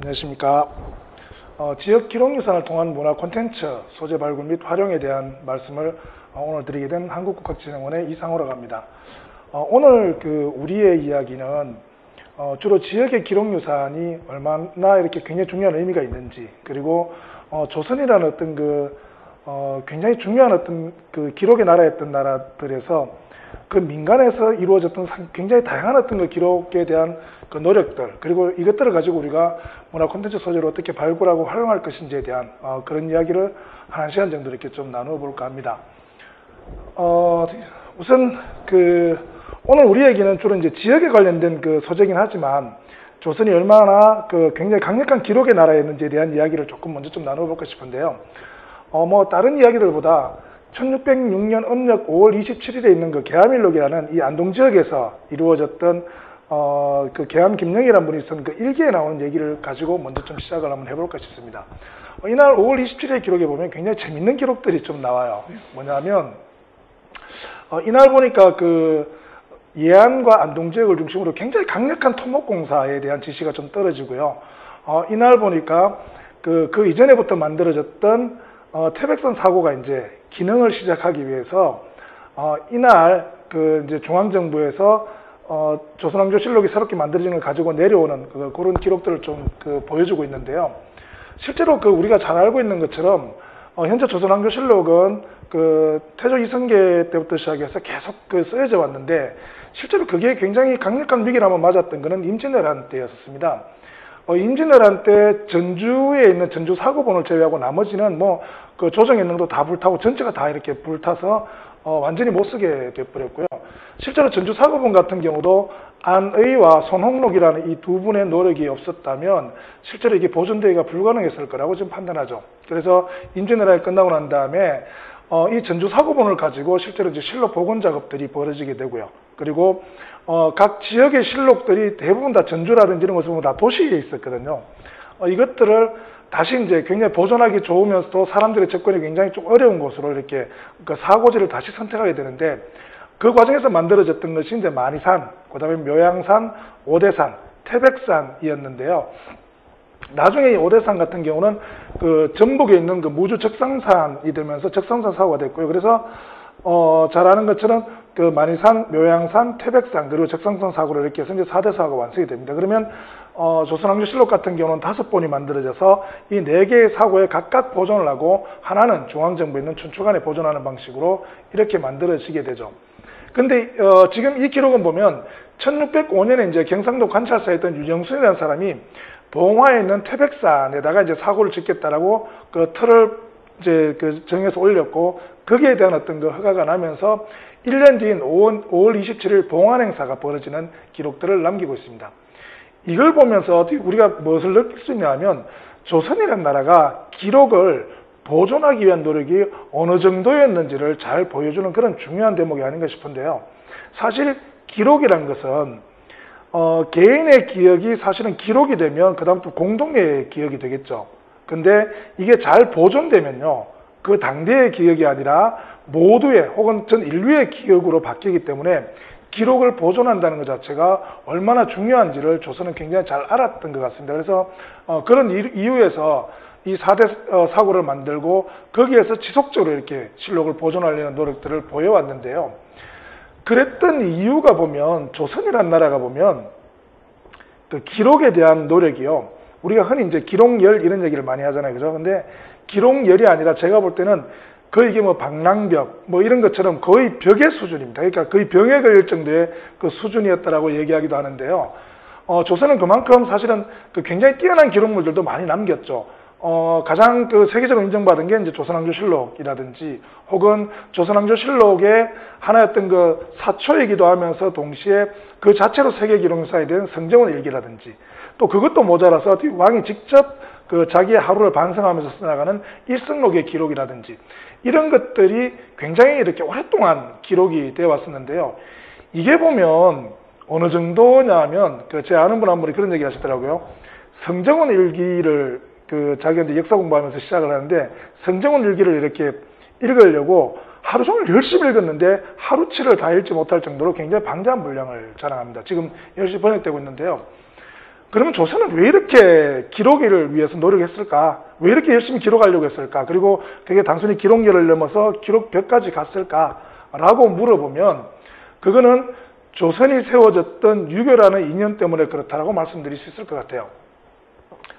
안녕하십니까. 지역 기록유산을 통한 문화 콘텐츠 소재 발굴 및 활용에 대한 말씀을 오늘 드리게 된 한국국학진흥원의 이상호라고 합니다. 오늘 우리의 이야기는 주로 지역의 기록유산이 얼마나 이렇게 굉장히 중요한 의미가 있는지, 그리고 조선이라는 어떤 굉장히 중요한 어떤 기록의 나라였던 나라들에서 그 민간에서 이루어졌던 굉장히 다양한 어떤 기록에 대한 노력들, 그리고 이것들을 가지고 우리가 문화 콘텐츠 소재로 어떻게 발굴하고 활용할 것인지에 대한 그런 이야기를 한 시간 정도 이렇게 좀 나누어 볼까 합니다. 우선 오늘 우리 얘기는 주로 이제 지역에 관련된 소재이긴 하지만 조선이 얼마나 굉장히 강력한 기록의 나라였는지에 대한 이야기를 조금 먼저 좀 나누어 볼까 싶은데요. 다른 이야기들보다 1606년 음력 5월 27일에 있는 계암일록이라는 이 안동 지역에서 이루어졌던 계암 김영이라는 분이 쓴 일기에 나오는 얘기를 가지고 먼저 좀 시작을 한번 해볼까 싶습니다. 이날 5월 27일 기록에 보면 굉장히 재밌는 기록들이 좀 나와요. 뭐냐면 이날 보니까 예안과 안동 지역을 중심으로 굉장히 강력한 토목공사에 대한 지시가 좀 떨어지고요. 이날 보니까 그 이전에부터 만들어졌던 태백선 사고가 이제 기능을 시작하기 위해서 이날 이제 중앙정부에서 조선왕조실록이 새롭게 만들어진 걸 가지고 내려오는 그런 기록들을 좀 보여주고 있는데요. 실제로 우리가 잘 알고 있는 것처럼 현재 조선왕조실록은 태조 이성계 때부터 시작해서 계속 쓰여져 왔는데, 실제로 그게 굉장히 강력한 위기를 한번 맞았던 것은 임진왜란 때였습니다. 임진왜란 때 전주에 있는 전주 사고본을 제외하고 나머지는 조정했는도 다 불타고 전체가 다 이렇게 불타서 완전히 못 쓰게 돼버렸고요. 실제로 전주 사고본 같은 경우도 안의와 손홍록이라는 이 두 분의 노력이 없었다면 실제로 이게 보존되기가 불가능했을 거라고 지금 판단하죠. 그래서 임진왜란이 끝나고 난 다음에 이 전주 사고본을 가지고 실제로 이제 실록 복원 작업들이 벌어지게 되고요. 그리고 각 지역의 실록들이 대부분 다 전주라든지 이런 것을 보면 다 도시에 있었거든요. 이것들을 다시 이제 굉장히 보존하기 좋으면서도 사람들의 접근이 굉장히 좀 어려운 곳으로 이렇게 사고지를 다시 선택하게 되는데, 그 과정에서 만들어졌던 것이 이제 만이산, 그 다음에 묘양산, 오대산, 태백산이었는데요. 나중에 이 오대산 같은 경우는 전북에 있는 무주 적상산이 되면서 적상산 사고가 됐고요. 그래서 잘 아는 것처럼 만이산, 묘양산, 태백산, 그리고 적상산 사고로 이렇게 해서 이제 4대 사고가 완성이 됩니다. 그러면 조선왕조실록 같은 경우는 5본이 만들어져서 이 4개의 사고에 각각 보존을 하고 하나는 중앙정부에 있는 춘추관에 보존하는 방식으로 이렇게 만들어지게 되죠. 근데 지금 이 기록은 보면 1605년에 이제 경상도 관찰사에 있던 유정순이라는 사람이 봉화에 있는 태백산에다가 이제 사고를 짓겠다라고 틀을 이제 정해서 올렸고, 거기에 대한 어떤 허가가 나면서 1년 뒤인 5월 27일 봉환행사가 벌어지는 기록들을 남기고 있습니다. 이걸 보면서 우리가 무엇을 느낄 수 있냐 하면, 조선이라는 나라가 기록을 보존하기 위한 노력이 어느 정도였는지를 잘 보여주는 그런 중요한 대목이 아닌가 싶은데요. 사실 기록이란 것은 개인의 기억이 사실은 기록이 되면 그 다음부터 공동의 기억이 되겠죠. 근데 이게 잘 보존되면요, 그 당대의 기억이 아니라 모두의 혹은 전 인류의 기억으로 바뀌기 때문에 기록을 보존한다는 것 자체가 얼마나 중요한지를 조선은 굉장히 잘 알았던 것 같습니다. 그래서 그런 이유에서 이 4대 사고를 만들고 거기에서 지속적으로 이렇게 실록을 보존하려는 노력들을 보여왔는데요. 그랬던 이유가 보면, 조선이라는 나라가 보면 기록에 대한 노력이요, 우리가 흔히 이제 기록열 이런 얘기를 많이 하잖아요. 그죠? 근데 기록열이 아니라 제가 볼 때는 거의 이게 방랑벽 이런 것처럼 거의 벽의 수준입니다. 그러니까 거의 병에 걸릴 정도의 수준이었다라고 얘기하기도 하는데요. 조선은 그만큼 사실은 굉장히 뛰어난 기록물들도 많이 남겼죠. 가장 세계적으로 인정받은 게 이제 조선왕조실록이라든지, 혹은 조선왕조실록의 하나였던 사초이기도 하면서 동시에 그 자체로 세계 기록사에 대한 성정원 일기라든지, 또 그것도 모자라서 왕이 직접 자기의 하루를 반성하면서 써나가는 일성록의 기록이라든지, 이런 것들이 굉장히 이렇게 오랫동안 기록이 되어 왔었는데요. 이게 보면 어느 정도냐 하면, 제 아는 분 한 분이 그런 얘기 하시더라고요. 성정원 일기를 자기한테 역사 공부하면서 시작을 하는데, 성정원 일기를 이렇게 읽으려고 하루 종일 열심히 읽었는데 하루치를 다 읽지 못할 정도로 굉장히 방대한 분량을 자랑합니다. 지금 열심히 번역되고 있는데요. 그러면 조선은 왜 이렇게 기록을 위해서 노력했을까? 왜 이렇게 열심히 기록하려고 했을까? 그리고 그게 단순히 기록열을 넘어서 기록벽까지 갔을까? 라고 물어보면 그거는 조선이 세워졌던 유교라는 이념 때문에 그렇다라고 말씀드릴 수 있을 것 같아요.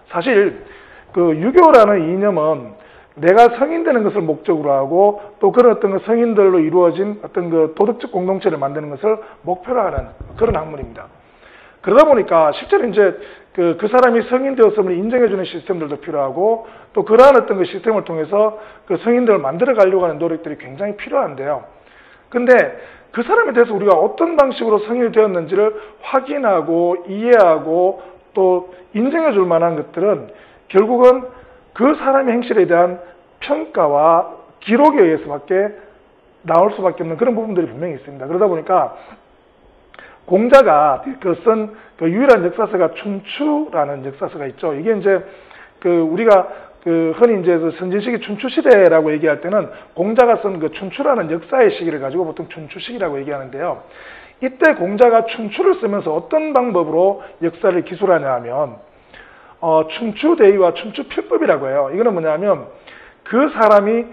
사실 그 유교라는 이념은 내가 성인 되는 것을 목적으로 하고 또 그런 어떤 성인들로 이루어진 어떤 그 도덕적 공동체를 만드는 것을 목표로 하는 그런 학문입니다. 그러다 보니까 실제로 이제 그 사람이 성인 되었음을 인정해주는 시스템들도 필요하고 또 그러한 어떤 그 시스템을 통해서 그 성인들을 만들어 가려고 하는 노력들이 굉장히 필요한데요. 근데 그 사람에 대해서 우리가 어떤 방식으로 성인이 되었는지를 확인하고 이해하고 또 인정해 줄 만한 것들은 결국은 그 사람의 행실에 대한 평가와 기록에 의해서밖에 나올 수밖에 없는 그런 부분들이 분명히 있습니다. 그러다 보니까 공자가 쓴 그 유일한 역사서가 춘추라는 역사서가 있죠. 이게 이제 우리가 흔히 이제 선진시기 춘추시대라고 얘기할 때는 공자가 쓴 그 춘추라는 역사의 시기를 가지고 보통 춘추시기라고 얘기하는데요. 이때 공자가 춘추를 쓰면서 어떤 방법으로 역사를 기술하냐 하면 춘추대의와 춘추필법이라고 해요. 이거는 뭐냐면 그 사람이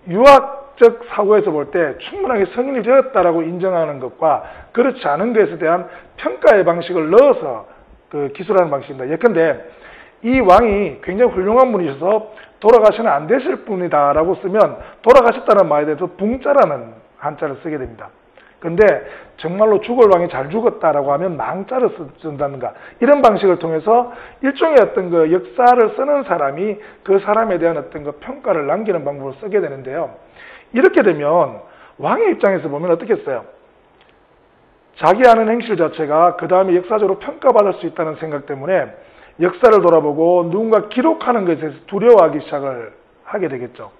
유학적 사고에서 볼 때 충분하게 성인이 되었다라고 인정하는 것과 그렇지 않은 것에 대한 평가의 방식을 넣어서 기술하는 방식입니다. 예컨대 이 왕이 굉장히 훌륭한 분이셔서 돌아가시면 안 되실 분이다라고 쓰면 돌아가셨다는 말에 대해서 붕자라는 한자를 쓰게 됩니다. 근데 정말로 죽을 왕이 잘 죽었다라고 하면 망자를 쓴다든가 이런 방식을 통해서 일종의 어떤 그 역사를 쓰는 사람이 그 사람에 대한 어떤 그 평가를 남기는 방법을 쓰게 되는데요. 이렇게 되면 왕의 입장에서 보면 어떻겠어요? 자기 하는 행실 자체가 그 다음에 역사적으로 평가받을 수 있다는 생각 때문에 역사를 돌아보고 누군가 기록하는 것에 대해서 두려워하기 시작을 하게 되겠죠.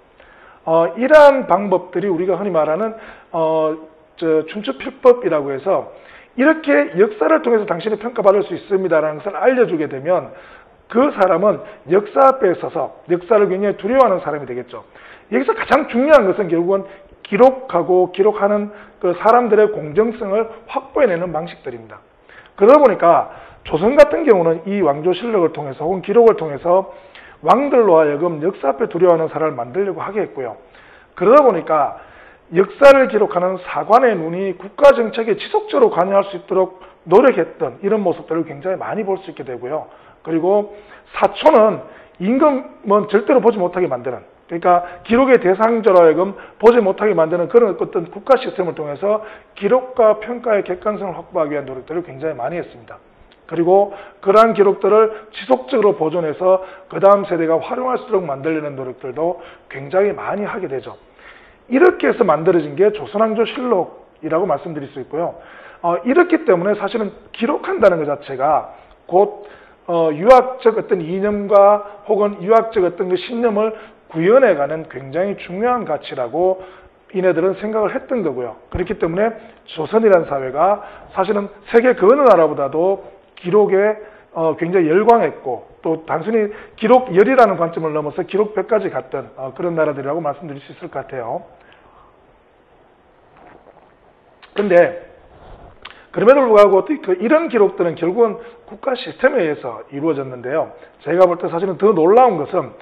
이러한 방법들이 우리가 흔히 말하는 춘추필법이라고 해서 이렇게 역사를 통해서 당신이 평가받을 수 있습니다라는 것을 알려주게 되면 그 사람은 역사 앞에 서서 역사를 굉장히 두려워하는 사람이 되겠죠. 여기서 가장 중요한 것은 결국은 기록하고 기록하는 그 사람들의 공정성을 확보해내는 방식들입니다. 그러다 보니까 조선 같은 경우는 이 왕조실록을 통해서 혹은 기록을 통해서 왕들로 하여금 역사 앞에 두려워하는 사람을 만들려고 하게 했고요. 그러다 보니까 역사를 기록하는 사관의 눈이 국가 정책에 지속적으로 관여할 수 있도록 노력했던 이런 모습들을 굉장히 많이 볼 수 있게 되고요. 그리고 사초는 임금은 절대로 보지 못하게 만드는, 그러니까 기록의 대상자로 하여금 보지 못하게 만드는 그런 어떤 국가 시스템을 통해서 기록과 평가의 객관성을 확보하기 위한 노력들을 굉장히 많이 했습니다. 그리고 그러한 기록들을 지속적으로 보존해서 그 다음 세대가 활용할 수 있도록 만들려는 노력들도 굉장히 많이 하게 되죠. 이렇게 해서 만들어진 게 조선왕조실록이라고 말씀드릴 수 있고요. 이렇기 때문에 사실은 기록한다는 것 자체가 곧 유학적 어떤 이념과 혹은 유학적 어떤 그 신념을 구현해가는 굉장히 중요한 가치라고 이네들은 생각을 했던 거고요. 그렇기 때문에 조선이라는 사회가 사실은 세계 그 어느 나라보다도 기록에 굉장히 열광했고 또 단순히 기록열이라는 관점을 넘어서 기록벽까지 갔던 그런 나라들이라고 말씀드릴 수 있을 것 같아요. 그런데 그럼에도 불구하고 이런 기록들은 결국은 국가 시스템에 의해서 이루어졌는데요. 제가 볼 때 사실은 더 놀라운 것은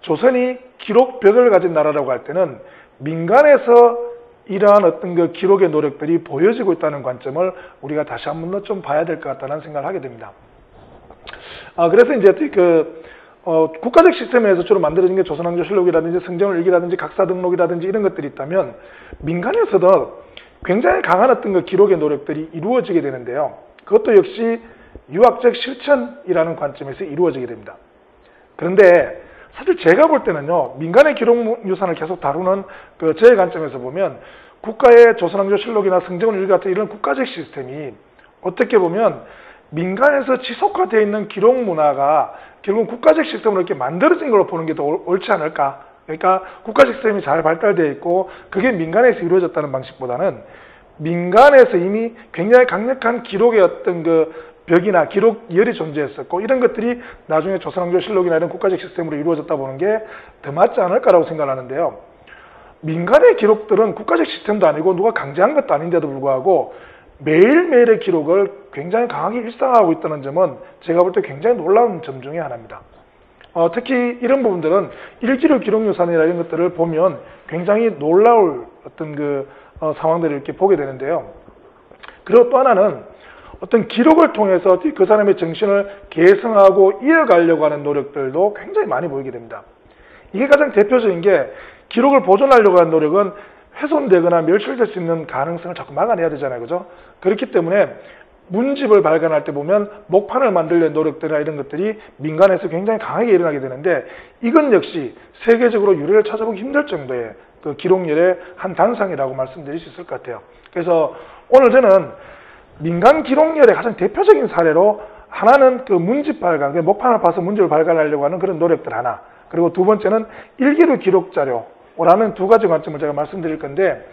조선이 기록벽을 가진 나라라고 할 때는 민간에서 이러한 어떤 그 기록의 노력들이 보여지고 있다는 관점을 우리가 다시 한 번 더 좀 봐야 될 것 같다는 생각을 하게 됩니다. 그래서 이제 국가적 시스템에서 주로 만들어진 게 조선왕조실록이라든지 성정일기라든지 각사등록이라든지 이런 것들이 있다면 민간에서도 굉장히 강한 어떤 그 기록의 노력들이 이루어지게 되는데요. 그것도 역시 유학적 실천이라는 관점에서 이루어지게 됩니다. 그런데 사실 제가 볼 때는요, 민간의 기록 유산을 계속 다루는 저의 관점에서 보면 국가의 조선왕조실록이나 성정일기 같은 이런 국가적 시스템이 어떻게 보면 민간에서 지속화되어 있는 기록 문화가 결국 국가적 시스템으로 이렇게 만들어진 걸로 보는 게 더 옳지 않을까. 그러니까 국가 시스템이 잘 발달되어 있고 그게 민간에서 이루어졌다는 방식보다는 민간에서 이미 굉장히 강력한 기록의 어떤 그 벽이나 기록열이 존재했었고 이런 것들이 나중에 조선왕조실록이나 이런 국가적 시스템으로 이루어졌다 보는 게 더 맞지 않을까라고 생각하는데요. 민간의 기록들은 국가적 시스템도 아니고 누가 강제한 것도 아닌데도 불구하고 매일매일의 기록을 굉장히 강하게 일상화하고 있다는 점은 제가 볼 때 굉장히 놀라운 점 중에 하나입니다. 특히 이런 부분들은 일기를 기록유산이나 이런 것들을 보면 굉장히 놀라울 어떤 상황들을 이렇게 보게 되는데요. 그리고 또 하나는 어떤 기록을 통해서 그 사람의 정신을 계승하고 이어가려고 하는 노력들도 굉장히 많이 보이게 됩니다. 이게 가장 대표적인 게 기록을 보존하려고 하는 노력은 훼손되거나 멸실될 수 있는 가능성을 자꾸 막아내야 되잖아요. 그죠? 그렇기 때문에 문집을 발간할 때 보면 목판을 만들려는 노력들이나 이런 것들이 민간에서 굉장히 강하게 일어나게 되는데 이건 역시 세계적으로 유례를 찾아보기 힘들 정도의 그 기록률의 한 단상이라고 말씀드릴 수 있을 것 같아요. 그래서 오늘 저는 민간 기록률의 가장 대표적인 사례로 하나는 그 문집 발간, 목판을 봐서 문집을 발간하려고 하는 그런 노력들 하나, 그리고 두 번째는 일기로 기록 자료라는 두 가지 관점을 제가 말씀드릴 건데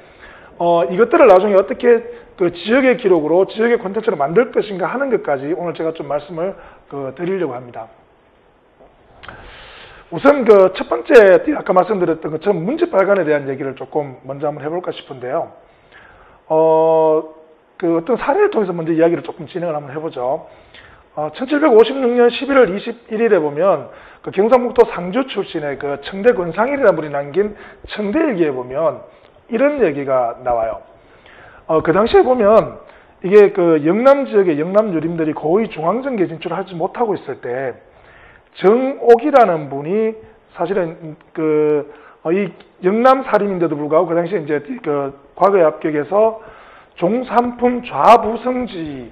이것들을 나중에 어떻게 그 지역의 기록으로 지역의 콘텐츠로 만들 것인가 하는 것까지 오늘 제가 좀 말씀을 드리려고 합니다. 우선 그 첫 번째 아까 말씀드렸던 것처럼 문집 발간에 대한 얘기를 조금 먼저 한번 해볼까 싶은데요. 그 어떤 사례를 통해서 먼저 이야기를 조금 진행을 한번 해보죠. 1756년 11월 21일에 보면 그 경상북도 상주 출신의 그 청대 권상일이라는 분이 남긴 청대일기에 보면 이런 얘기가 나와요. 그 당시에 보면 이게 그 영남 지역의 영남 유림들이 거의 중앙정계에 진출을 하지 못하고 있을 때 정옥이라는 분이 사실은 이 영남 살인인데도 불구하고 그 당시에 이제 그 과거의 합격에서 종삼품 좌부성지를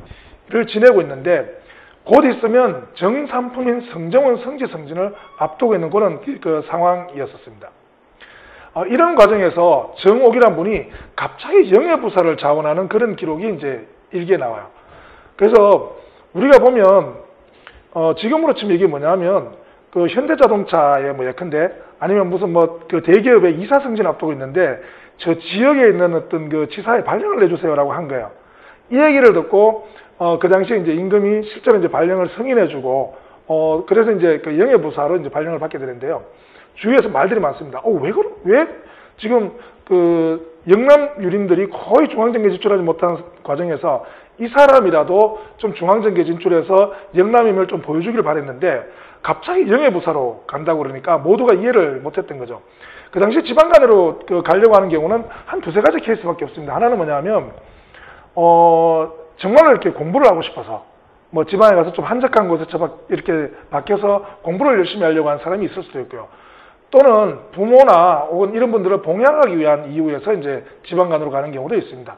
지내고 있는데 곧 있으면 정삼품인 성정원 성지성진을 앞두고 있는 그런 그 상황이었었습니다. 이런 과정에서 정옥이란 분이 갑자기 영해부사를 자원하는 그런 기록이 이제 일기에 나와요. 그래서 우리가 보면 지금으로 치면 이게 뭐냐면 그 현대자동차의 뭐 예컨대 아니면 무슨 그 대기업의 이사승진 앞두고 있는데 저 지역에 있는 어떤 그 지사에 발령을 내주세요라고 한 거예요. 이 얘기를 듣고 그 당시에 이제 임금이 실제로 이제 발령을 승인해주고 그래서 이제 그 영해부사로 이제 발령을 받게 되는데요. 주위에서 말들이 많습니다. 왜 지금 그 영남 유림들이 거의 중앙정계 진출하지 못한 과정에서 이 사람이라도 좀 중앙정계 진출해서 영남임을 좀 보여주길 바랬는데 갑자기 영해부사로 간다고 그러니까 모두가 이해를 못했던 거죠. 그 당시 지방간으로 가려고 하는 경우는 한 두세 가지 케이스밖에 없습니다. 하나는 뭐냐면 정말로 이렇게 공부를 하고 싶어서 뭐 지방에 가서 좀 한적한 곳에 이렇게 박혀서 공부를 열심히 하려고 하는 사람이 있을 수도 있고요. 또는 부모나 혹은 이런 분들을 봉양하기 위한 이유에서 이제 지방간으로 가는 경우도 있습니다.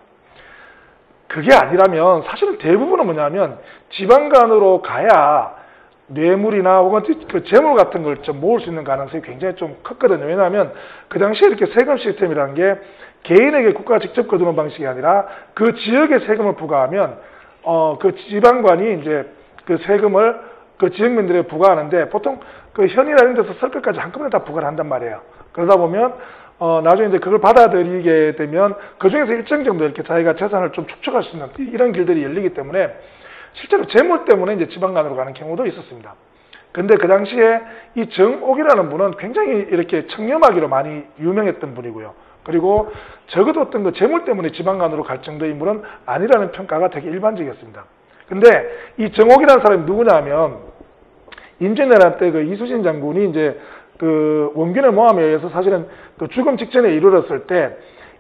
그게 아니라면 사실은 대부분은 뭐냐면 지방간으로 가야 뇌물이나 혹은 그 재물 같은 걸 좀 모을 수 있는 가능성이 굉장히 좀 컸거든요. 왜냐하면 그 당시에 이렇게 세금 시스템이라는 게 개인에게 국가가 직접 거두는 방식이 아니라 그 지역에 세금을 부과하면 그 지방관이 이제 그 세금을 그 지역민들에게 부과하는데 보통 그 현이나 이런 데서 쓸 것까지 한꺼번에 다 부과를 한단 말이에요. 그러다 보면 나중에 이제 그걸 받아들이게 되면 그 중에서 일정 정도 이렇게 자기가 재산을 좀 축적할 수 있는 이런 길들이 열리기 때문에 실제로 재물 때문에 이제 지방간으로 가는 경우도 있었습니다. 근데 그 당시에 이 정옥이라는 분은 굉장히 이렇게 청렴하기로 많이 유명했던 분이고요. 그리고 적어도 어떤 그 재물 때문에 지방간으로 갈 정도의 인물은 아니라는 평가가 되게 일반적이었습니다. 근데 이 정옥이라는 사람이 누구냐 하면 임진왜란 때 그 이수신 장군이 이제 그 원균의 모함에 의해서 사실은 그 죽음 직전에 이르렀을 때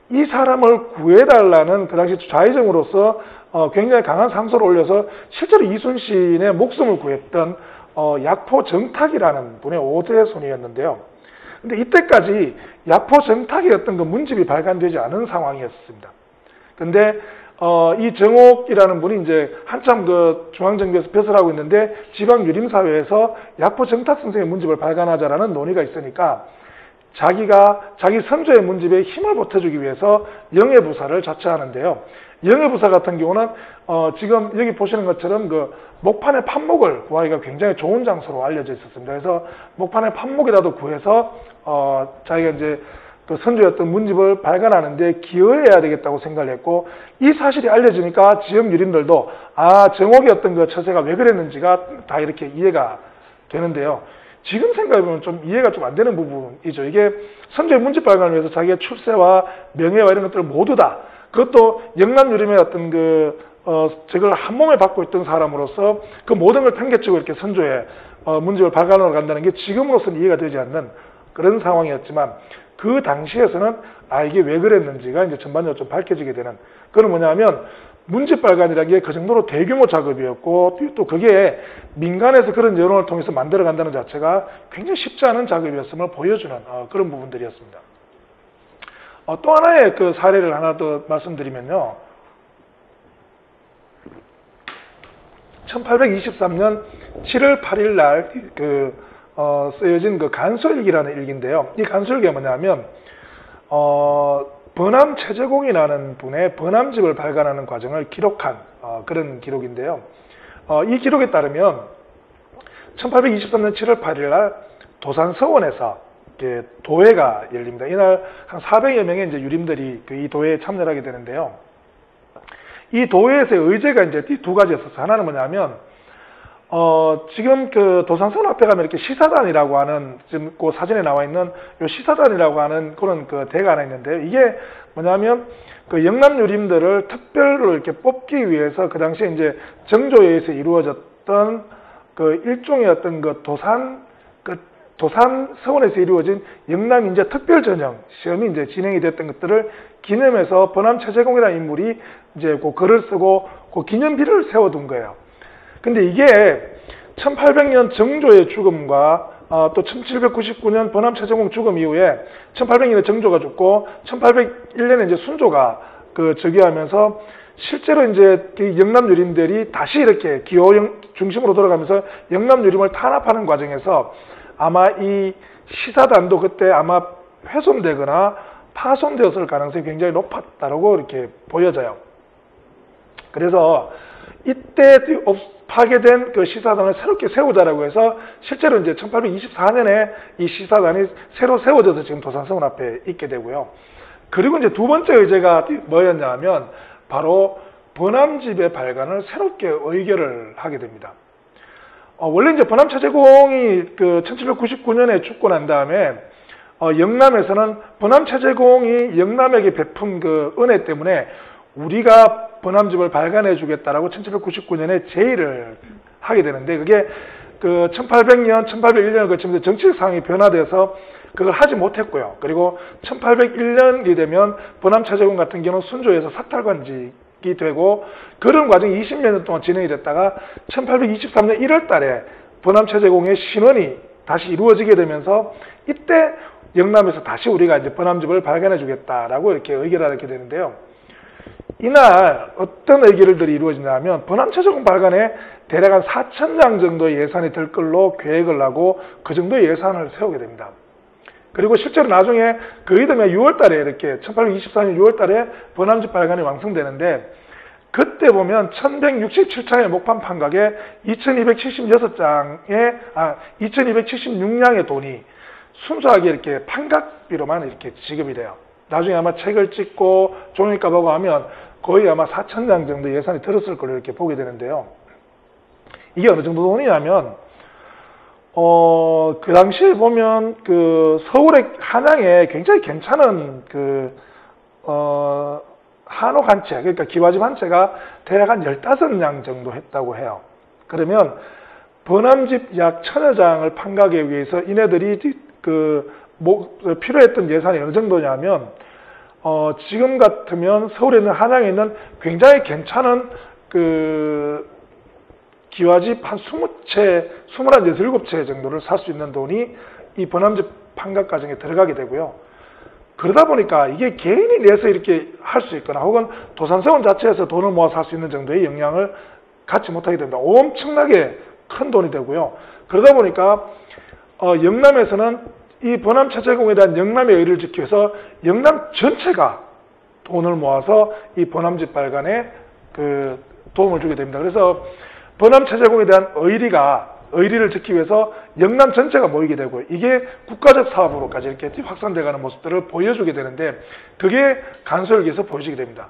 이 사람을 구해달라는 그 당시 좌의정으로서 굉장히 강한 상소를 올려서 실제로 이순신의 목숨을 구했던 약포 정탁이라는 분의 5대 손이었는데요. 근데 이때까지 약포 정탁이었던 그 문집이 발간되지 않은 상황이었습니다. 근데 이 정옥이라는 분이 이제 한참 그 중앙정계에서 벼슬하고 있는데 지방 유림사회에서 약포 정탁 선생의 문집을 발간하자라는 논의가 있으니까 자기 선조의 문집에 힘을 보태주기 위해서 영해부사를 자처하는데요. 영해부사 같은 경우는 지금 여기 보시는 것처럼 그 목판의 판목을 구하기가 굉장히 좋은 장소로 알려져 있었습니다. 그래서 목판의 판목이라도 구해서 자기가 이제 그 선조였던 문집을 발간하는데 기여해야 되겠다고 생각을 했고 이 사실이 알려지니까 지역 유림들도 정옥이었던 그 처세가 왜 그랬는지가 다 이렇게 이해가 되는데요. 지금 생각해보면 좀 이해가 좀 안 되는 부분이죠. 이게 선조의 문집 발간을 위해서 자기의 출세와 명예와 이런 것들을 모두 다 그것도 영남유림의 어떤 저걸 한 몸에 받고 있던 사람으로서 그 모든 걸 팽개치고 이렇게 선조의 문집을 발간하러 간다는 게 지금으로서는 이해가 되지 않는 그런 상황이었지만 그 당시에서는 이게 왜 그랬는지가 이제 전반적으로 좀 밝혀지게 되는 그건 뭐냐면 문집 발간이라는 게 그 정도로 대규모 작업이었고 또 그게 민간에서 그런 여론을 통해서 만들어 간다는 자체가 굉장히 쉽지 않은 작업이었음을 보여주는 그런 부분들이었습니다. 또 하나의 그 사례를 하나 더 말씀드리면요. 1823년 7월 8일 날 쓰여진 그 간소일기라는 일기인데요. 이 간소일기가 뭐냐면 번암 최재공이라는 분의 번암집을 발간하는 과정을 기록한 그런 기록인데요. 이 기록에 따르면 1823년 7월 8일 날 도산서원에서 도회가 열립니다. 이날 한 400여 명의 이제 유림들이 이 도회에 참여하게 되는데요. 이 도회에서의 의제가 이제 두 가지였었어요. 하나는 뭐냐면 지금 그 도산서원 앞에 가면 이렇게 시사단이라고 하는 지금 그 사진에 나와 있는 요 시사단이라고 하는 그런 그 대가 하나 있는데요. 이게 뭐냐면 그 영남유림들을 특별로 이렇게 뽑기 위해서 그 당시에 이제 정조에 의해서 이루어졌던 그 일종의 어떤 도산 서원에서 이루어진 영남인재 특별전형 시험이 이제 진행이 됐던 것들을 기념해서 번암 최재공이라는 인물이 이제 그 글을 쓰고 그 기념비를 세워둔 거예요. 근데 이게 1800년 정조의 죽음과 또 1799년 번암 최재공 죽음 이후에 1800년에 정조가 죽고 1801년에 이제 순조가 즉위하면서 실제로 이제 영남유림들이 다시 이렇게 기호 중심으로 돌아가면서 영남유림을 탄압하는 과정에서 아마 이 시사단도 그때 아마 훼손되거나 파손되었을 가능성이 굉장히 높았다고 이렇게 보여져요. 그래서 이때 파괴된 그 시사단을 새롭게 세우자라고 해서 실제로 이제 1824년에 이 시사단이 새로 세워져서 지금 도산서원 앞에 있게 되고요. 그리고 이제 두 번째 의제가 뭐였냐 하면 바로 번암집의 발간을 새롭게 의결을 하게 됩니다. 원래 이제 번암 최재공이 그 1799년에 죽고 난 다음에 영남에서는 번암 최재공이 영남에게 베푼 그 은혜 때문에 우리가 번암집을 발간해 주겠다라고 1799년에 제의를 하게 되는데 그게 그 1800년, 1801년을 거치면서 정치적 상황이 변화돼서 그걸 하지 못했고요. 그리고 1801년이 되면 번암 최재공 같은 경우는 순조에서 사탈관직이 되고 그런 과정이 20여 년 동안 진행이 됐다가 1823년 1월 달에 번암 최재공의 신원이 다시 이루어지게 되면서 이때 영남에서 다시 우리가 이제 번암집을 발간해 주겠다라고 이렇게 의결을 하게 되는데요. 이날 어떤 의결들이 이루어지냐면 번암 최재공 발간에 대략 한 4,000장 정도의 예산이 들 걸로 계획을 하고 그 정도의 예산을 세우게 됩니다. 그리고 실제로 나중에 거의 되면 6월 달에 이렇게 1824년 6월 달에 번암집 발간이 완성되는데 그때 보면 1167장의 목판 판각에 2276냥의 돈이 순수하게 이렇게 판각비로만 이렇게 지급이 돼요. 나중에 아마 책을 찍고 종이값 하고 하면 거의 아마 4,000장 정도 예산이 들었을 걸로 이렇게 보게 되는데요. 이게 어느 정도 돈이냐면 그 당시에 보면 그 서울의 한양에 굉장히 괜찮은 한옥 한 채, 그러니까 기와집 한 채가 대략 한 15냥 정도 했다고 해요. 그러면 번암집 약 1000여 장을 판가기 위해서 이네들이 필요했던 예산이 어느 정도냐면 지금 같으면 서울에 있는 한양에 있는 굉장히 괜찮은 기와집 한 20채, 21, 17채 정도를 살 수 있는 돈이 이 번암집 판각 과정에 들어가게 되고요. 그러다 보니까 이게 개인이 내서 이렇게 할 수 있거나 혹은 도산서원 자체에서 돈을 모아 살 수 있는 정도의 영향을 갖지 못하게 됩니다. 엄청나게 큰 돈이 되고요. 그러다 보니까 영남에서는 이 번암 최재공에 대한 영남의 의리를 지키기 위해서 영남 전체가 돈을 모아서 이 번암집 발간에 도움을 주게 됩니다. 그래서 번암 최재공에 대한 의리를 지키기 위해서 영남 전체가 모이게 되고 이게 국가적 사업으로까지 이렇게 확산돼가는 모습들을 보여주게 되는데 그게 간소일기에서 보여지게 됩니다.